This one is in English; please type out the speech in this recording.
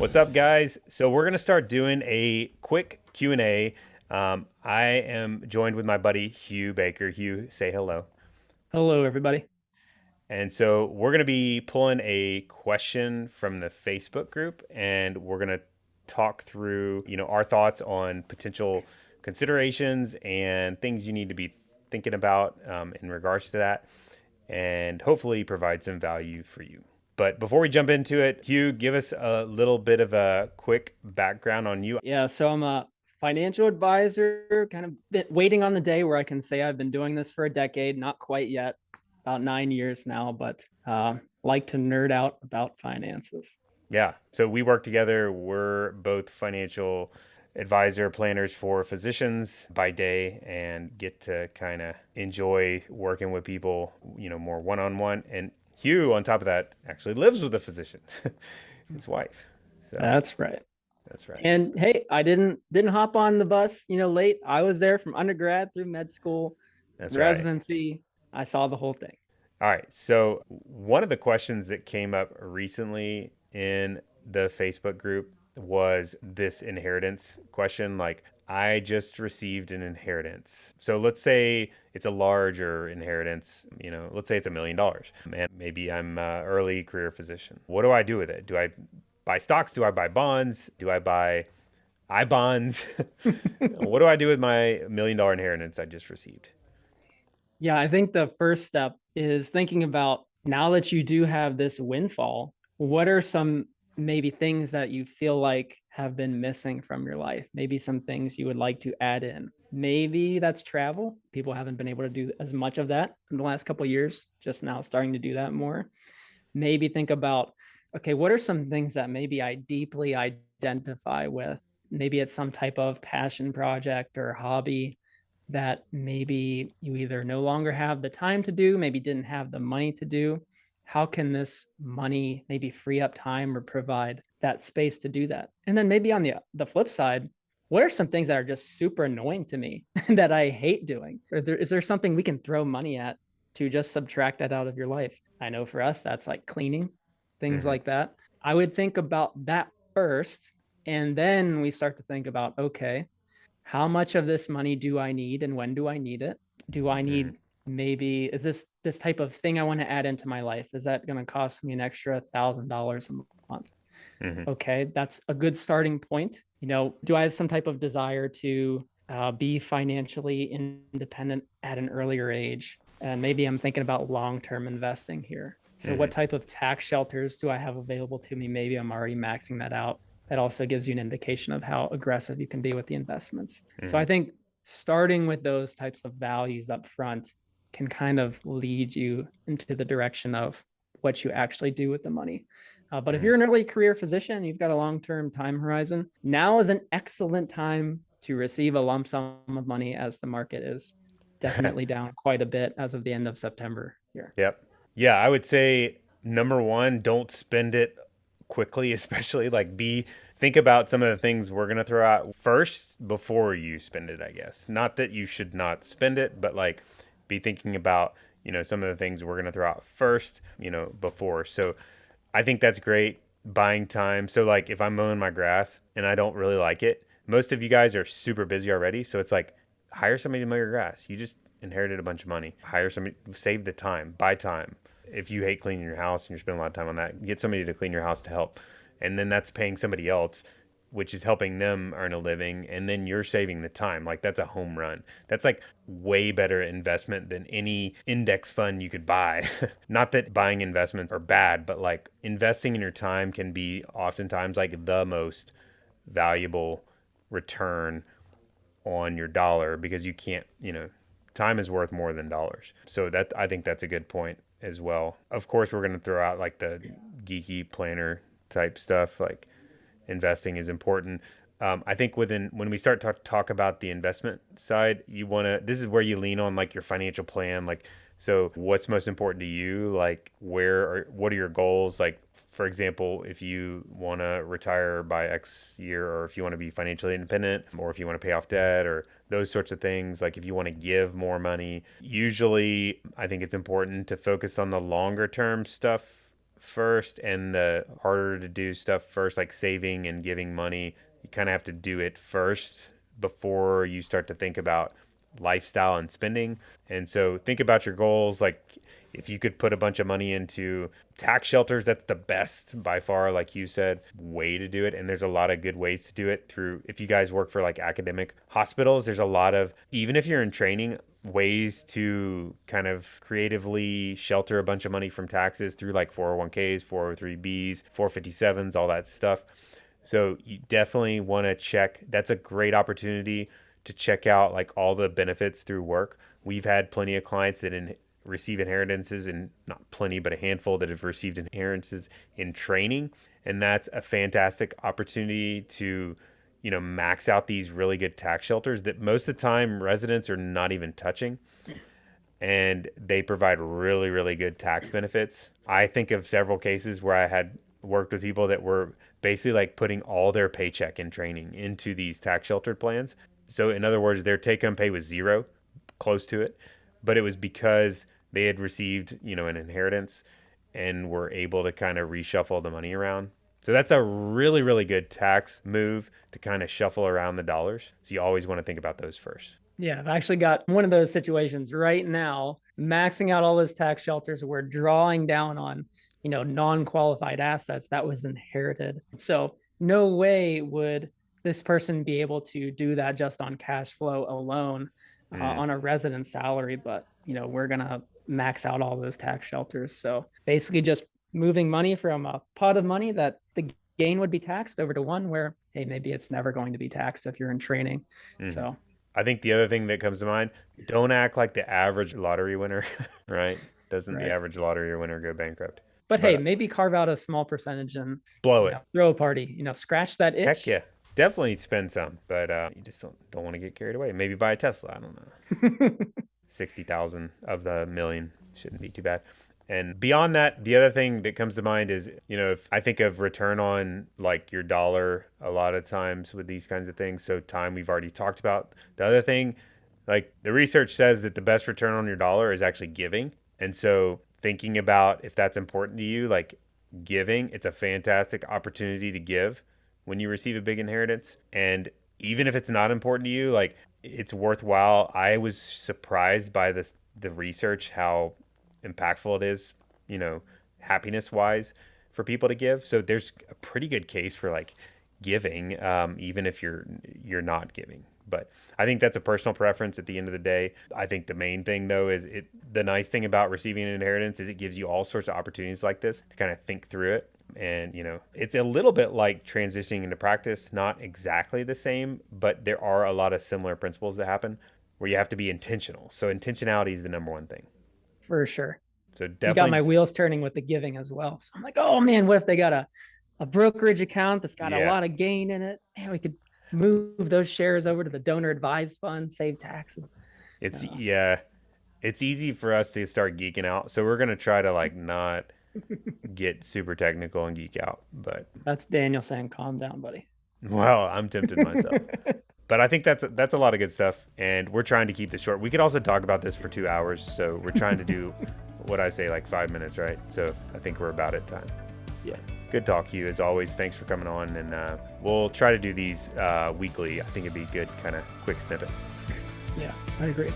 What's up, guys? So we're gonna start doing a quick Q&A. I am joined with my buddy Hugh Baker. Hugh, say hello. Hello, everybody. And so we're gonna be pulling a question from the Facebook group, and we're gonna talk through, our thoughts on potential considerations and things you need to be thinking about in regards to that, and hopefully provide some value for you. But before we jump into it, Hugh, give us a little bit of a quick background on you. Yeah, so I'm a financial advisor, kind of been waiting on the day where I can say I've been doing this for a decade, not quite yet, about 9 years now, but like to nerd out about finances. Yeah. So we work together. We're both financial advisor planners for physicians by day and get to kind of enjoy working with people, more one on one. And Hugh, on top of that, actually lives with a physician, his wife. So That's right. that's right. And hey, I didn't hop on the bus, late. I was there from undergrad through med school, That's right. residency. I saw the whole thing. All right. So one of the questions that came up recently in the Facebook group was this inheritance question. Like, I just received an inheritance. So let's say it's a larger inheritance, let's say it's $1 million. And maybe I'm an early career physician. What do I do with it? Do I buy stocks? Do I buy bonds? Do I buy I bonds? What do I do with my $1 million inheritance I just received? Yeah, I think the first step is thinking about now that you do have this windfall, what are some maybe things that you feel like have been missing from your life? Maybe some things you would like to add in. Maybe that's travel. People haven't been able to do as much of that in the last couple of years, just now starting to do that more. Maybe think about, okay, what are some things that maybe I deeply identify with? Maybe it's some type of passion project or hobby that maybe you either no longer have the time to do, maybe didn't have the money to do. How can this money maybe free up time or provide that space to do that? And then maybe on the flip side, what are some things that are just super annoying to me that I hate doing? Is there something we can throw money at to just subtract that out of your life? I know for us, that's like cleaning, things Hmm. like that. I would think about that first. And then we start to think about, okay, how much of this money do I need and when do I need it? Do I Hmm. need maybe is this type of thing I want to add into my life? Is that going to cost me an extra $1,000 a month? Hmm. Okay, that's a good starting point. Do I have some type of desire to be financially independent at an earlier age? And maybe I'm thinking about long-term investing here. So what Hmm. type of tax shelters do I have available to me? Maybe I'm already maxing that out. That also gives you an indication of how aggressive you can be with the investments. So Hmm. I think starting with those types of values up front can kind of lead you into the direction of what you actually do with the money. But if Hmm. you're an early career physician, you've got a long-term time horizon. Now is an excellent time to receive a lump sum of money as the market is definitely down quite a bit as of the end of September here. Yep. Yeah, I would say number one, don't spend it quickly, especially like think about some of the things we're gonna throw out first before you spend it, I guess. Not that you should not spend it, but like be thinking about, some of the things we're gonna throw out first, before. So I think that's great. Buying time. So like if I'm mowing my grass and I don't really like it, most of you guys are super busy already. So it's like hire somebody to mow your grass. You just inherited a bunch of money. Hire somebody, save the time, buy time. If you hate cleaning your house and you're spending a lot of time on that, get somebody to clean your house to help. And then that's paying somebody else, which is helping them earn a living. And then you're saving the time. Like that's a home run. That's like way better investment than any index fund you could buy. Not that buying investments are bad, but like investing in your time can be oftentimes like the most valuable return on your dollar because you can't, time is worth more than dollars. So that I think that's a good point as well. Of course, we're going to throw out like the geeky planner type stuff. Like investing is important. I think when we start to talk about the investment side, you want to. This is where you lean on like your financial plan. Like, so what's most important to you? Like, what are your goals? Like, for example, if you want to retire by X year, or if you want to be financially independent, or if you want to pay off debt, or those sorts of things. Like, if you want to give more money, usually I think it's important to focus on the longer term stuff first and the harder to do stuff first, like saving and giving money, you kind of have to do it first before you start to think about lifestyle and spending. And so think about your goals. Like if you could put a bunch of money into tax shelters, that's the best by far, like you said, way to do it. And there's a lot of good ways to do it through, if you guys work for like academic hospitals, there's a lot of, even if you're in training, ways to kind of creatively shelter a bunch of money from taxes through like 401ks, 403bs, 457s, all that stuff. So you definitely want to check. That's a great opportunity to check out like all the benefits through work. We've had plenty of clients that receive inheritances, and not plenty, but a handful that have received inheritances in training. And that's a fantastic opportunity to, max out these really good tax shelters that most of the time residents are not even touching. And they provide really, really good tax benefits. I think of several cases where I had worked with people that were basically like putting all their paycheck in training into these tax sheltered plans. So in other words, their take home pay was zero, close to it, but it was because they had received, an inheritance and were able to kind of reshuffle the money around. So that's a really, really good tax move to kind of shuffle around the dollars. So you always want to think about those first. Yeah, I've actually got one of those situations right now, maxing out all those tax shelters. We're drawing down on, non-qualified assets that was inherited. So no way would this person be able to do that just on cash flow alone, on a resident salary. But, we're going to max out all those tax shelters. So basically just moving money from a pot of money that the gain would be taxed over to one where, hey, maybe it's never going to be taxed if you're in training. So I think the other thing that comes to mind, don't act like the average lottery winner, right? Doesn't the Right. average lottery winner go bankrupt? But hey, maybe carve out a small percentage and blow it. Throw a party. Scratch that itch. Heck yeah, definitely spend some, but you just don't want to get carried away. Maybe buy a Tesla. I don't know. 60,000 of the million shouldn't be too bad. And beyond that, the other thing that comes to mind is, if I think of return on like your dollar a lot of times with these kinds of things. So time we've already talked about. The other thing, like the research says that the best return on your dollar is actually giving. And so thinking about if that's important to you, like giving, it's a fantastic opportunity to give when you receive a big inheritance. And even if it's not important to you, like it's worthwhile. I was surprised by the research, how impactful it is, happiness wise for people to give. So there's a pretty good case for like giving, even if you're not giving. But I think that's a personal preference at the end of the day. I think the main thing though is the nice thing about receiving an inheritance is it gives you all sorts of opportunities like this to kind of think through it. And, it's a little bit like transitioning into practice, not exactly the same, but there are a lot of similar principles that happen where you have to be intentional. So intentionality is the number one thing. For sure. So You got definitely, my wheels turning with the giving as well. So I'm like, oh man, what if they got a brokerage account that's got a lot of gain in it? Man, we could move those shares over to the donor advised fund, save taxes. it's easy for us to start geeking out. So we're going to try to like not get super technical and geek out, but That's Daniel saying, calm down, buddy. well, I'm tempted myself. But I think that's a lot of good stuff, and we're trying to keep this short. We could also talk about this for 2 hours, so we're trying to do what I say, like 5 minutes, right? So I think we're about at time. Yeah. Good talk, Hugh, as always. Thanks for coming on, and we'll try to do these weekly. I think it'd be good, kind of quick snippet. Yeah, I agree.